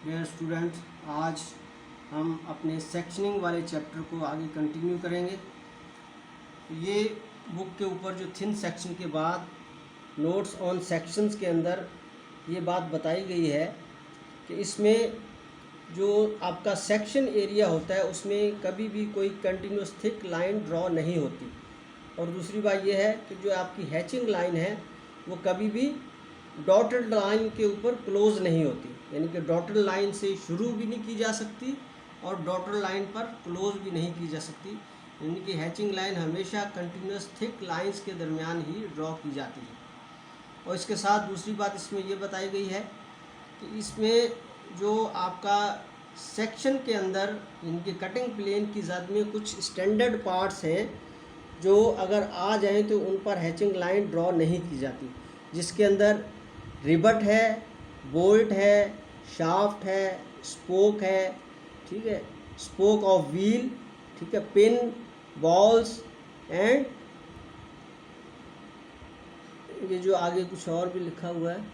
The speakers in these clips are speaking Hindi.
डियर स्टूडेंट्स, आज हम अपने सेक्शनिंग वाले चैप्टर को आगे कंटिन्यू करेंगे। ये बुक के ऊपर जो थिन सेक्शन के बाद नोट्स ऑन सेक्शंस के अंदर ये बात बताई गई है कि इसमें जो आपका सेक्शन एरिया होता है उसमें कभी भी कोई कंटिन्यूस थिक लाइन ड्रॉ नहीं होती। और दूसरी बात यह है कि जो आपकी हैचिंग लाइन है वो कभी भी डॉटेड लाइन के ऊपर क्लोज नहीं होती, यानी कि डॉटेड लाइन से शुरू भी नहीं की जा सकती और डॉटेड लाइन पर क्लोज भी नहीं की जा सकती। यानी कि हैचिंग लाइन हमेशा कंटिन्यूस थिक लाइंस के दरमियान ही ड्रॉ की जाती है। और इसके साथ दूसरी बात इसमें ये बताई गई है कि इसमें जो आपका सेक्शन के अंदर इनके कटिंग प्लेन की ज़द में कुछ स्टैंडर्ड पार्ट्स हैं जो अगर आ जाएं तो उन पर हैचिंग लाइन ड्रॉ नहीं की जाती, जिसके अंदर रिबट है, बोल्ट है, शाफ्ट है, स्पोक है, ठीक है, स्पोक ऑफ व्हील, ठीक है, पिन, बॉल्स एंड ये जो आगे कुछ और भी लिखा हुआ है।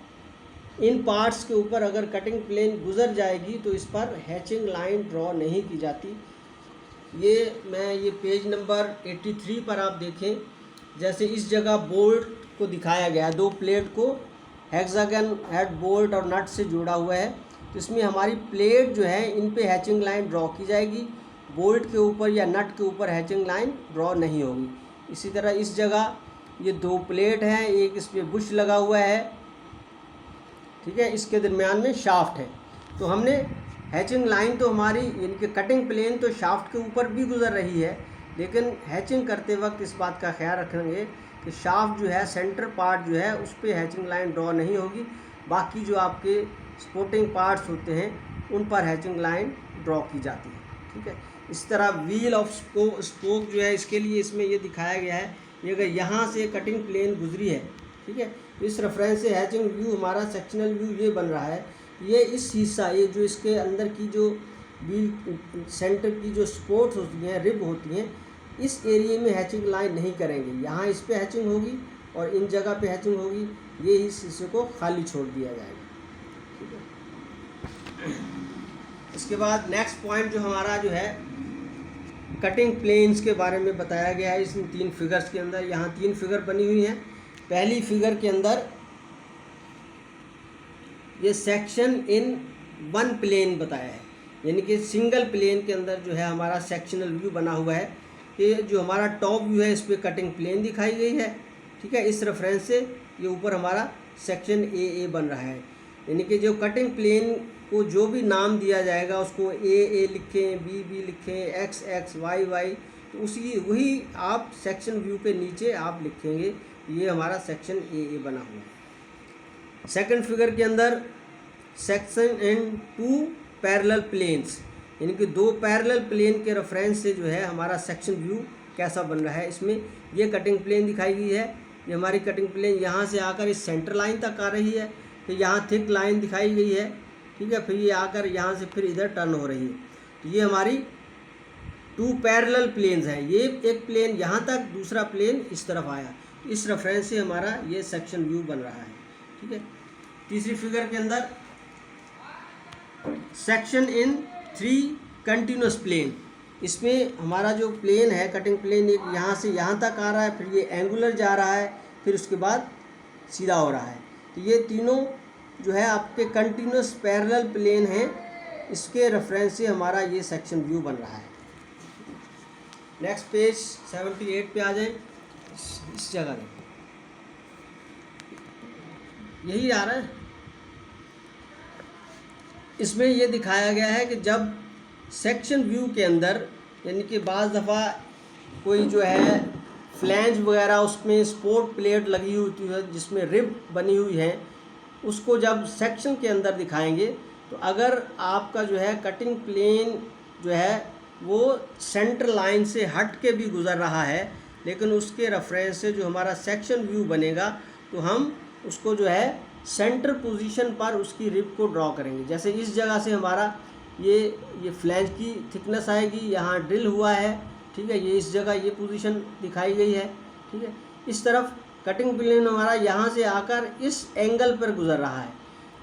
इन पार्ट्स के ऊपर अगर कटिंग प्लेन गुजर जाएगी तो इस पर हैचिंग लाइन ड्रॉ नहीं की जाती। ये पेज नंबर 83 पर आप देखें, जैसे इस जगह बोल्ट को दिखाया गया, दो प्लेट को हेक्सागन हेड बोल्ट और नट से जोड़ा हुआ है। तो इसमें हमारी प्लेट जो है इन पे हैचिंग लाइन ड्रॉ की जाएगी, बोल्ट के ऊपर या नट के ऊपर हैचिंग लाइन ड्रॉ नहीं होगी। इसी तरह इस जगह ये दो प्लेट हैं, एक इस पर बुश लगा हुआ है, ठीक है, इसके दरमियान में शाफ्ट है। तो हमने हैचिंग लाइन तो हमारी इनके कटिंग प्लेन तो शाफ्ट के ऊपर भी गुजर रही है, लेकिन हैचिंग करते वक्त इस बात का ख्याल रखेंगे कि शाफ्ट जो है, सेंटर पार्ट जो है, उस पर हैचिंग लाइन ड्रॉ नहीं होगी। बाकी जो आपके सपोर्टिंग पार्ट्स होते हैं उन पर हैचिंग लाइन ड्रॉ की जाती है, ठीक है। इस तरह व्हील ऑफ स्पोक जो है, इसके लिए इसमें ये दिखाया गया है, ये अगर यहाँ से कटिंग प्लेन गुजरी है, ठीक है, तो इस रेफरेंस से हैचिंग व्यू हमारा सेक्शनल व्यू ये बन रहा है। ये इस हिस्सा, ये जो इसके अंदर की जो व्हील सेंटर की जो सपोर्ट्स होती हैं, रिब होती हैं, इस एरिया में हैचिंग लाइन नहीं करेंगे। यहाँ इस पे हैचिंग होगी और इन जगह पे हैचिंग होगी, ये इस हिस्से को खाली छोड़ दिया जाएगा, ठीक है। इसके बाद नेक्स्ट पॉइंट जो हमारा जो है कटिंग प्लेन्स के बारे में बताया गया है। इसमें 3 फिगर्स के अंदर, यहाँ 3 फिगर बनी हुई हैं। पहली फिगर के अंदर ये सेक्शन इन वन प्लेन बताया है, यानी कि सिंगल प्लेन के अंदर जो है हमारा सेक्शनल व्यू बना हुआ है। कि जो हमारा टॉप व्यू है इस पर कटिंग प्लेन दिखाई गई है, ठीक है। इस रेफरेंस से ये ऊपर हमारा सेक्शन ए बन रहा है, यानी कि जो कटिंग प्लेन को जो भी नाम दिया जाएगा उसको ए लिखें, बी लिखें, एक्स वाई, तो वही आप सेक्शन व्यू पे नीचे आप लिखेंगे। ये हमारा सेक्शन ए बना हुआ है। सेकंड फिगर के अंदर सेक्शन इन 2 पैरेलल प्लेन्स, यानी कि 2 पैरेलल प्लेन के रेफरेंस से जो है हमारा सेक्शन व्यू कैसा बन रहा है। इसमें ये कटिंग प्लेन दिखाई गई है, ये हमारी कटिंग प्लेन यहाँ से आकर इस सेंटर लाइन तक आ रही है, फिर यहाँ थिक लाइन दिखाई गई है, ठीक है, फिर ये आकर यहाँ से फिर इधर टर्न हो रही है। तो ये हमारी 2 पैरेलल प्लेन्स हैं। ये एक प्लेन यहाँ तक, दूसरा प्लेन इस तरफ आया, इस रेफरेंस से हमारा ये सेक्शन व्यू बन रहा है, ठीक है। तीसरी फिगर के अंदर सेक्शन इन 3 कंटिन्यूस प्लेन, इसमें हमारा जो प्लेन है कटिंग प्लेन, एक यहाँ से यहाँ तक आ रहा है, फिर ये एंगुलर जा रहा है, फिर उसके बाद सीधा हो रहा है। तो ये तीनों जो है आपके कंटिन्यूस पैरेलल प्लेन हैं, इसके रेफरेंस से हमारा ये सेक्शन व्यू बन रहा है। नेक्स्ट पेज 78 पे आ जाए, इस जगह देखो, यही आ रहा है। इसमें ये दिखाया गया है कि जब सेक्शन व्यू के अंदर, यानी कि बाज़ दफ़ा कोई जो है फ्लैंज वगैरह उसमें स्पोर्ट प्लेट लगी होती है जिसमें रिब बनी हुई है, उसको जब सेक्शन के अंदर दिखाएंगे तो अगर आपका जो है कटिंग प्लेन जो है वो सेंटर लाइन से हट के भी गुज़र रहा है, लेकिन उसके रेफरेंस से जो हमारा सेक्शन व्यू बनेगा तो हम उसको जो है सेंटर पोजीशन पर उसकी रिब को ड्रॉ करेंगे। जैसे इस जगह से हमारा ये फ्लैंज की थिकनेस आएगी, यहाँ ड्रिल हुआ है, ठीक है, ये इस जगह ये पोजीशन दिखाई गई है, ठीक है। इस तरफ कटिंग प्लेन हमारा यहाँ से आकर इस एंगल पर गुजर रहा है।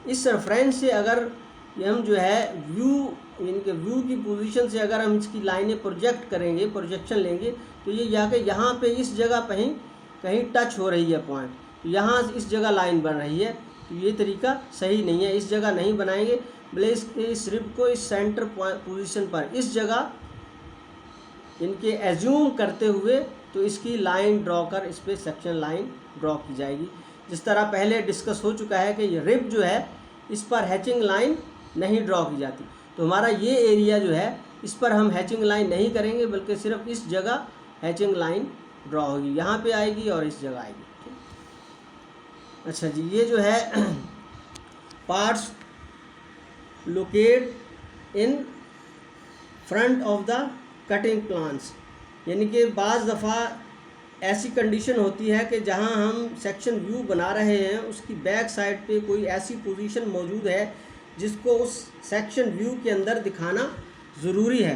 इस रेफरेंस से अगर ये हम जो है व्यू, यानी कि व्यू की पोजीशन से अगर हम इसकी लाइनें प्रोजेक्ट करेंगे, प्रोजेक्शन लेंगे, तो ये जाके यहाँ पे इस जगह पे ही कहीं टच हो रही है पॉइंट, तो यहाँ इस जगह लाइन बन रही है, तो ये तरीका सही नहीं है, इस जगह नहीं बनाएंगे। भले इस रिब को इस सेंटर पोजीशन पर इस जगह इनके एज्यूम करते हुए तो इसकी लाइन ड्रॉ कर इस पर सेक्शन लाइन ड्रॉ की जाएगी। जिस तरह पहले डिस्कस हो चुका है कि ये रिब जो है इस पर हैचिंग लाइन नहीं ड्रॉ की जाती, तो हमारा ये एरिया जो है इस पर हम हैचिंग लाइन नहीं करेंगे, बल्कि सिर्फ इस जगह हैचिंग लाइन ड्रॉ होगी, यहाँ पे आएगी और इस जगह आएगी। ठीक, अच्छा जी, ये जो है parts locate in front of the cutting plans, यानी कि बाज़ दफ़ा ऐसी कंडीशन होती है कि जहां हम सेक्शन व्यू बना रहे हैं उसकी बैक साइड पे कोई ऐसी पोजीशन मौजूद है जिसको उस सेक्शन व्यू के अंदर दिखाना ज़रूरी है।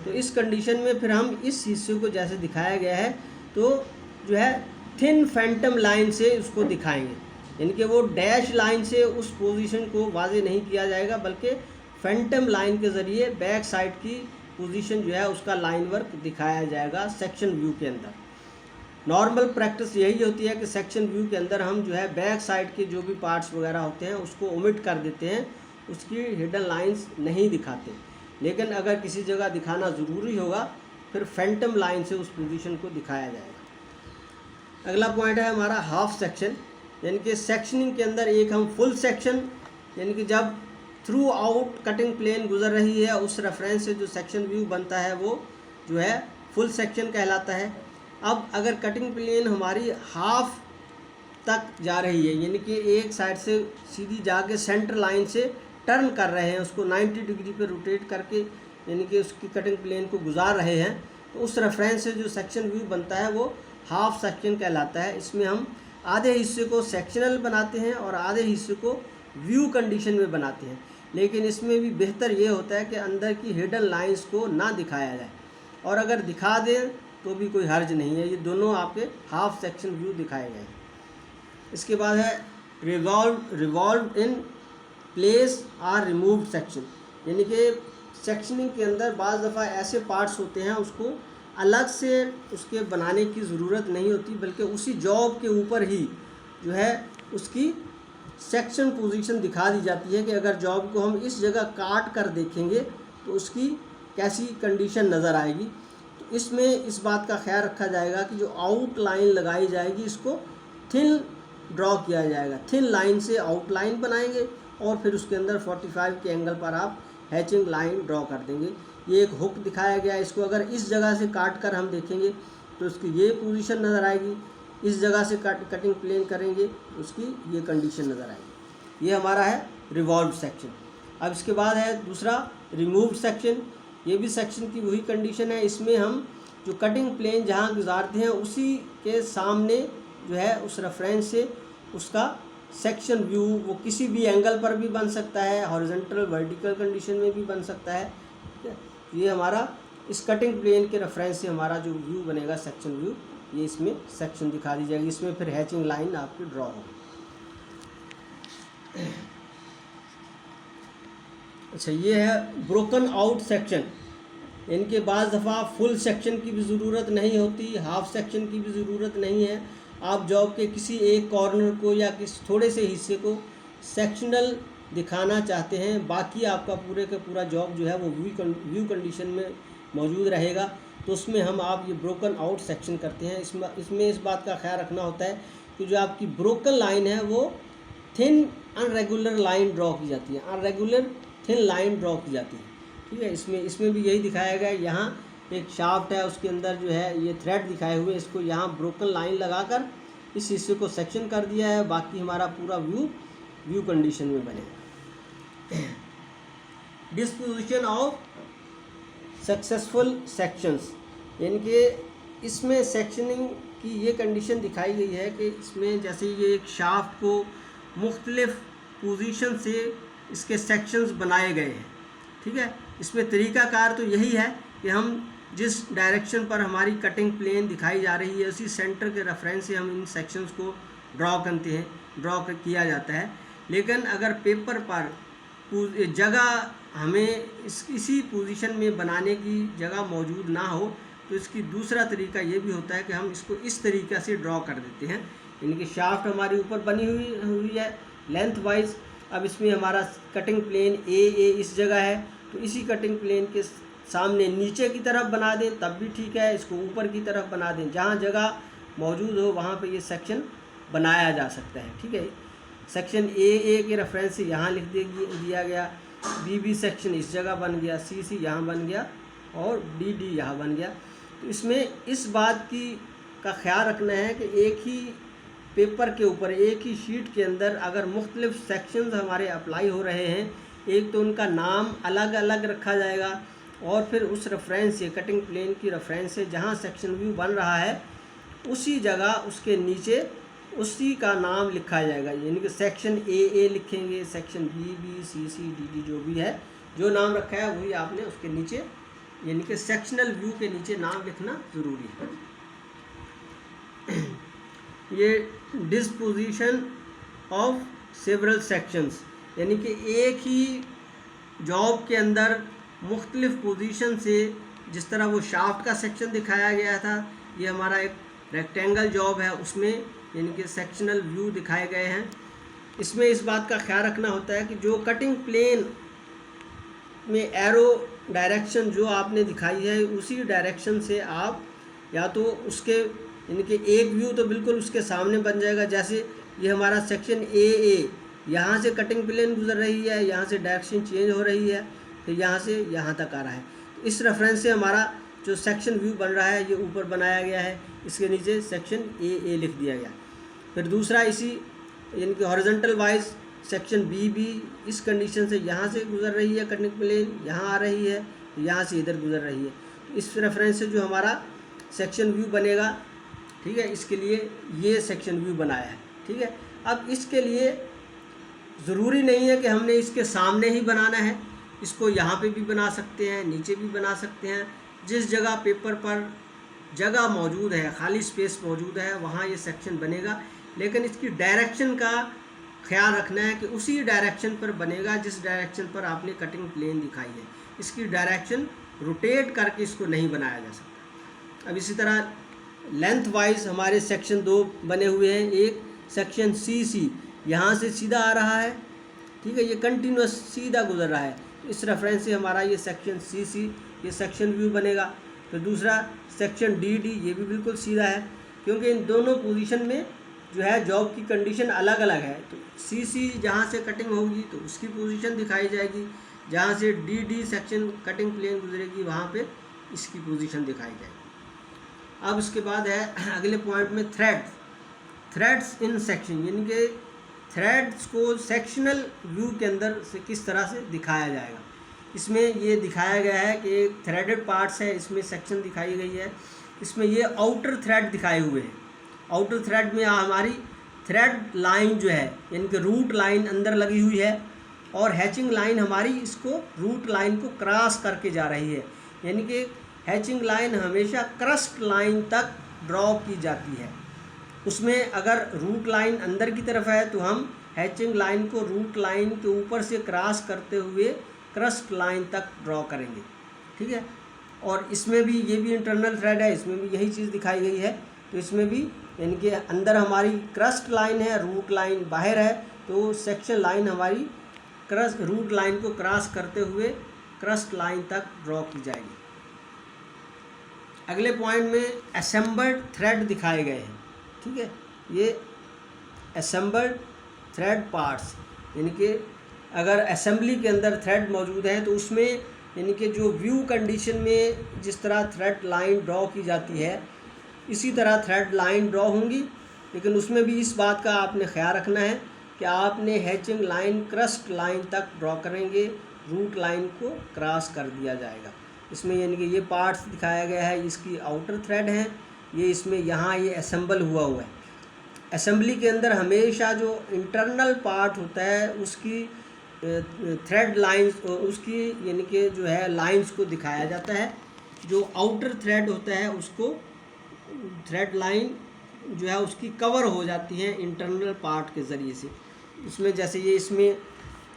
तो इस कंडीशन में फिर हम इस हिस्से को जैसे दिखाया गया है तो जो है थिन फैंटम लाइन से उसको दिखाएंगे, यानी कि वो डैश लाइन से उस पोजीशन को वाज़े नहीं किया जाएगा, बल्कि फैंटम लाइन के ज़रिए बैक साइड की पोजीशन जो है उसका लाइन वर्क दिखाया जाएगा सेक्शन व्यू के अंदर। नॉर्मल प्रैक्टिस यही होती है कि सेक्शन व्यू के अंदर हम जो है बैक साइड के जो भी पार्ट्स वगैरह होते हैं उसको ओमिट कर देते हैं, उसकी हिडन लाइंस नहीं दिखाते, लेकिन अगर किसी जगह दिखाना ज़रूरी होगा फिर फैंटम लाइन से उस पोजीशन को दिखाया जाएगा। अगला पॉइंट है हमारा हाफ सेक्शन, यानी कि सेक्शनिंग के अंदर एक हम फुल सेक्शन, यानी कि जब थ्रू आउट कटिंग प्लेन गुजर रही है उस रेफरेंस से जो सेक्शन व्यू बनता है वो जो है फुल सेक्शन कहलाता है। अब अगर कटिंग प्लेन हमारी हाफ तक जा रही है, यानी कि एक साइड से सीधी जाके सेंटर लाइन से टर्न कर रहे हैं, उसको 90 डिग्री पे रोटेट करके यानी कि उसकी कटिंग प्लेन को गुजार रहे हैं, तो उस रेफरेंस से जो सेक्शन व्यू बनता है वो हाफ सेक्शन कहलाता है। इसमें हम आधे हिस्से को सेक्शनल बनाते हैं और आधे हिस्से को व्यू कंडीशन में बनाते हैं, लेकिन इसमें भी बेहतर ये होता है कि अंदर की हिडन लाइंस को ना दिखाया जाए, और अगर दिखा दें तो भी कोई हर्ज नहीं है, ये दोनों आपके हाफ सेक्शन व्यू दिखाए गए हैं। इसके बाद है revolve in place are removed section, यानी कि सेक्शनिंग के अंदर बाज़ दफ़ा ऐसे पार्ट्स होते हैं उसको अलग से उसके बनाने की ज़रूरत नहीं होती, बल्कि उसी जॉब के ऊपर ही जो है उसकी सेक्शन पोजीशन दिखा दी जाती है कि अगर जॉब को हम इस जगह काट कर देखेंगे तो उसकी कैसी कंडीशन नज़र आएगी। तो इसमें इस बात का ख्याल रखा जाएगा कि जो आउटलाइन लगाई जाएगी इसको थिन ड्रॉ किया जाएगा, थिन लाइन से आउटलाइन बनाएंगे और फिर उसके अंदर 45 के एंगल पर आप हैचिंग लाइन ड्रॉ कर देंगे। ये एक हुक दिखाया गया है, इसको अगर इस जगह से काट कर हम देखेंगे तो उसकी ये पोजीशन नज़र आएगी, इस जगह से कटिंग प्लेन करेंगे तो उसकी ये कंडीशन नज़र आएगी। ये हमारा है रिवॉल्व सेक्शन। अब इसके बाद है दूसरा रिमूव्ड सेक्शन, ये भी सेक्शन की वही कंडीशन है, इसमें हम जो कटिंग प्लेन जहाँ गुजारते हैं उसी के सामने जो है उस रेफरेंस से उसका सेक्शन व्यू वो किसी भी एंगल पर भी बन सकता है, हॉरिजॉन्टल वर्टिकल कंडीशन में भी बन सकता है। ये हमारा इस कटिंग प्लेन के रेफरेंस से हमारा जो व्यू बनेगा सेक्शन व्यू, ये इसमें सेक्शन दिखा दी जाएगी, इसमें फिर हैचिंग लाइन आपकी ड्रॉ होगी। अच्छा, ये है ब्रोकन आउट सेक्शन, इनके बाज़ दफ़ा फुल सेक्शन की भी ज़रूरत नहीं होती, हाफ सेक्शन की भी ज़रूरत नहीं है। आप जॉब के किसी एक कॉर्नर को या किसी थोड़े से हिस्से को सेक्शनल दिखाना चाहते हैं, बाकी आपका पूरे का पूरा जॉब जो है वो व्यू कंडीशन में मौजूद रहेगा, तो उसमें हम आप ये ब्रोकन आउट सेक्शन करते हैं। इसमें इस बात का ख्याल रखना होता है कि जो आपकी ब्रोकन लाइन है वो थिन अनरेगुलर लाइन ड्रॉ की जाती है, अनरेगुलर थिन लाइन ड्रॉ की जाती है। ठीक है, इसमें भी यही दिखाया गया है। यहाँ एक शाफ्ट है, उसके अंदर जो है ये थ्रेड दिखाए हुए, इसको यहाँ ब्रोकन लाइन लगाकर इस हिस्से को सेक्शन कर दिया है, बाकी हमारा पूरा व्यू कंडीशन में बनेगा। डिस्पोजिशन ऑफ सक्सेसफुल सेक्शंस, यानी कि इसमें सेक्शनिंग की ये कंडीशन दिखाई गई है कि इसमें जैसे ये एक शाफ्ट को मुख्तलिफ पोजीशन से इसके सेक्शंस बनाए गए हैं। ठीक है, इसमें तरीक़ाकार तो यही है कि हम जिस डायरेक्शन पर हमारी कटिंग प्लेन दिखाई जा रही है उसी सेंटर के रेफरेंस से हम इन सेक्शंस को ड्रॉ करते हैं, किया जाता है। लेकिन अगर पेपर पर जगह हमें इसी पोजीशन में बनाने की जगह मौजूद ना हो तो इसकी दूसरा तरीका ये भी होता है कि हम इसको इस तरीक़े से ड्रॉ कर देते हैं। यानी कि शाफ्ट हमारी ऊपर बनी हुई है लेंथ वाइज। अब इसमें हमारा कटिंग प्लेन ए इस जगह है, तो इसी कटिंग प्लेन के सामने नीचे की तरफ बना दें तब भी ठीक है, इसको ऊपर की तरफ बना दें, जहाँ जगह मौजूद हो वहाँ पे ये सेक्शन बनाया जा सकता है। ठीक है, सेक्शन ए के रेफरेंस से यहाँ लिख दिया गया, बी सेक्शन इस जगह बन गया, सी यहाँ बन गया और डी यहाँ बन गया। तो इसमें इस बात का ख्याल रखना है कि एक ही पेपर के ऊपर, एक ही शीट के अंदर अगर मुख्तलिफ सेक्शंस हमारे अप्लाई हो रहे हैं, एक तो उनका नाम अलग अलग रखा जाएगा और फिर उस रेफरेंस से, कटिंग प्लेन की रेफरेंस से जहाँ सेक्शन व्यू बन रहा है उसी जगह उसके नीचे उसी का नाम लिखा जाएगा। यानी कि सेक्शन ए लिखेंगे, सेक्शन बी सी डी जो भी है, जो नाम रखा है वही आपने उसके नीचे, यानी कि सेक्शनल व्यू के नीचे नाम लिखना ज़रूरी है। ये डिस्पोजिशन ऑफ सेवरल सेक्शंस, यानी कि एक ही जॉब के अंदर मुख्तलिफ पोजीशन से, जिस तरह वो शाफ्ट का सेक्शन दिखाया गया था, ये हमारा एक रेक्टेंगल जॉब है, उसमें यानी कि सेक्शनल व्यू दिखाए गए हैं। इसमें इस बात का ख्याल रखना होता है कि जो कटिंग प्लेन में एरो डायरेक्शन जो आपने दिखाई है उसी डायरेक्शन से आप या तो उसके, यानी कि एक व्यू तो बिल्कुल उसके सामने बन जाएगा। जैसे ये हमारा सेक्शन ए यहाँ से कटिंग प्लेन गुजर रही है, यहाँ से डायरेक्शन चेंज हो रही है, फिर यहाँ से यहाँ तक आ रहा है। तो इस रेफरेंस से हमारा जो सेक्शन व्यू बन रहा है ये ऊपर बनाया गया है, इसके नीचे सेक्शन ए लिख दिया गया। फिर दूसरा इसी, यानी कि हॉरिजॉन्टल वाइज सेक्शन बी इस कंडीशन से यहाँ से गुजर रही है कटिंग प्लेन, यहाँ आ रही है, यहाँ से इधर गुजर रही है। तो इस रेफरेंस से जो हमारा सेक्शन व्यू बनेगा, ठीक है, इसके लिए ये सेक्शन व्यू बनाया है। ठीक है, अब इसके लिए ज़रूरी नहीं है कि हमने इसके सामने ही बनाना है, इसको यहाँ पे भी बना सकते हैं, नीचे भी बना सकते हैं। जिस जगह पेपर पर जगह मौजूद है, खाली स्पेस मौजूद है, वहाँ ये सेक्शन बनेगा। लेकिन इसकी डायरेक्शन का ख्याल रखना है कि उसी डायरेक्शन पर बनेगा जिस डायरेक्शन पर आपने कटिंग प्लेन दिखाई है। इसकी डायरेक्शन रोटेट करके इसको नहीं बनाया जा सकता। अब इसी तरह लेंथ वाइज हमारे सेक्शन 2 बने हुए हैं। एक सेक्शन सी यहाँ से सीधा आ रहा है, ठीक है, ये कंटिन्यूस सीधा गुजर रहा है। इस रेफरेंस से हमारा ये सेक्शन सी ये सेक्शन व्यू बनेगा। फिर दूसरा सेक्शन डी ये भी बिल्कुल सीधा है, क्योंकि इन दोनों पोजीशन में जो है जॉब की कंडीशन अलग अलग है। तो सी जहाँ से कटिंग होगी तो उसकी पोजीशन दिखाई जाएगी, जहाँ से डी सेक्शन कटिंग प्लेन गुजरेगी वहाँ पे इसकी पोजीशन दिखाई जाएगी। अब इसके बाद है अगले पॉइंट में थ्रेड्स इन सेक्शन, यानी कि थ्रेड्स को सेक्शनल व्यू के अंदर से किस तरह से दिखाया जाएगा। इसमें ये दिखाया गया है कि एक थ्रेडेड पार्ट्स है, इसमें सेक्शन दिखाई गई है। इसमें ये आउटर थ्रेड दिखाए हुए हैं। आउटर थ्रेड में हमारी थ्रेड लाइन जो है, यानी कि रूट लाइन अंदर लगी हुई है और हैचिंग लाइन हमारी इसको रूट लाइन को क्रॉस करके जा रही है। यानी कि हैचिंग लाइन हमेशा क्रस्ट लाइन तक ड्रॉ की जाती है। उसमें अगर रूट लाइन अंदर की तरफ है तो हम हैचिंग लाइन को रूट लाइन के ऊपर से क्रॉस करते हुए क्रस्ट लाइन तक ड्रॉ करेंगे। ठीक है, और इसमें भी ये भी इंटरनल थ्रेड है, इसमें भी यही चीज़ दिखाई गई है। तो इसमें भी यानी कि अंदर हमारी क्रस्ट लाइन है, रूट लाइन बाहर है, तो सेक्शन लाइन हमारी रूट लाइन को क्रॉस करते हुए क्रस्ट लाइन तक ड्रॉ की जाएगी। अगले पॉइंट में असेंबल्ड थ्रेड दिखाए गए हैं। ठीक है, ये असेंबल्ड थ्रेड पार्ट्स, यानी कि अगर असेंबली के अंदर थ्रेड मौजूद है तो उसमें यानी कि जो व्यू कंडीशन में जिस तरह थ्रेड लाइन ड्रॉ की जाती है इसी तरह थ्रेड लाइन ड्रॉ होंगी। लेकिन उसमें भी इस बात का आपने ख्याल रखना है कि आपने हैचिंग लाइन क्रस्ट लाइन तक ड्रॉ करेंगे, रूट लाइन को क्रॉस कर दिया जाएगा। इसमें यानी कि ये पार्ट्स दिखाया गया है, इसकी आउटर थ्रेड हैं, ये इसमें यहाँ ये असेंबल हुआ है। असेंबली के अंदर हमेशा जो इंटरनल पार्ट होता है उसकी थ्रेड लाइंस, उसकी यानी कि जो है लाइंस को दिखाया जाता है। जो आउटर थ्रेड होता है उसको थ्रेड लाइन जो है उसकी कवर हो जाती है इंटरनल पार्ट के ज़रिए से। इसमें जैसे ये इसमें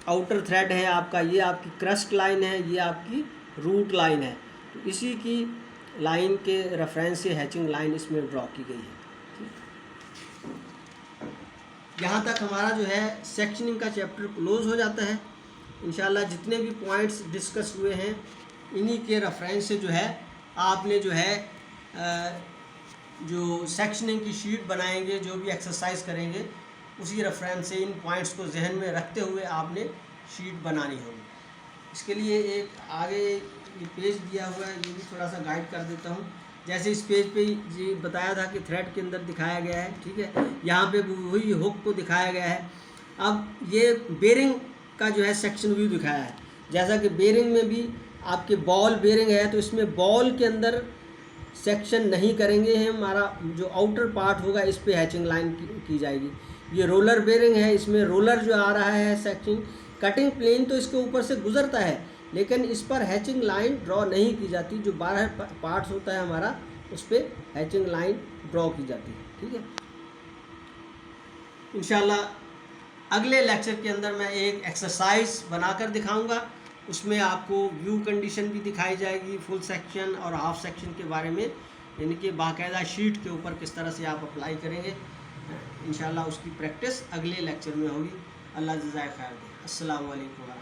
आउटर थ्रेड है आपका, ये आपकी क्रस्ट लाइन है, ये आपकी रूट लाइन है। तो इसी की लाइन के रेफरेंस से हैचिंग लाइन इसमें ड्रॉ की गई है। यहाँ तक हमारा जो है सेक्शनिंग का चैप्टर क्लोज हो जाता है। इंशाल्लाह जितने भी पॉइंट्स डिस्कस हुए हैं इन्हीं के रेफरेंस से जो है आपने जो है जो सेक्शनिंग की शीट बनाएंगे, जो भी एक्सरसाइज करेंगे, उसी रेफरेंस से इन पॉइंट्स को जहन में रखते हुए आपने शीट बनानी होगी। इसके लिए एक आगे ये पेज दिया हुआ है, ये भी थोड़ा सा गाइड कर देता हूँ। जैसे इस पेज पे ये बताया था कि थ्रेड के अंदर दिखाया गया है, ठीक है, यहाँ पे वही हुक को दिखाया गया है। अब ये बेरिंग का जो है सेक्शन व्यू दिखाया है। जैसा कि बेरिंग में भी आपके बॉल बेरिंग है, तो इसमें बॉल के अंदर सेक्शन नहीं करेंगे हम, हमारा जो आउटर पार्ट होगा इस पे हैचिंग लाइन की जाएगी। ये रोलर बेरिंग है, इसमें रोलर जो आ रहा है सेक्शन, कटिंग प्लेन तो इसके ऊपर से गुजरता है, लेकिन इस पर हैचिंग लाइन ड्रॉ नहीं की जाती। जो 12 पार्ट्स होता है हमारा, उस पर हैचिंग लाइन ड्रॉ की जाती है, ठीक है। इंशाल्लाह अगले लेक्चर के अंदर मैं एक एक्सरसाइज बनाकर दिखाऊंगा। उसमें आपको व्यू कंडीशन भी दिखाई जाएगी, फुल सेक्शन और हाफ सेक्शन के बारे में, यानी कि बाकायदा शीट के ऊपर किस तरह से आप अप्लाई करेंगे। इंशाल्लाह उसकी प्रैक्टिस अगले लेक्चर में होगी। अल्लाह जज़ाए खैर दे। अस्सलामु अलैकुम।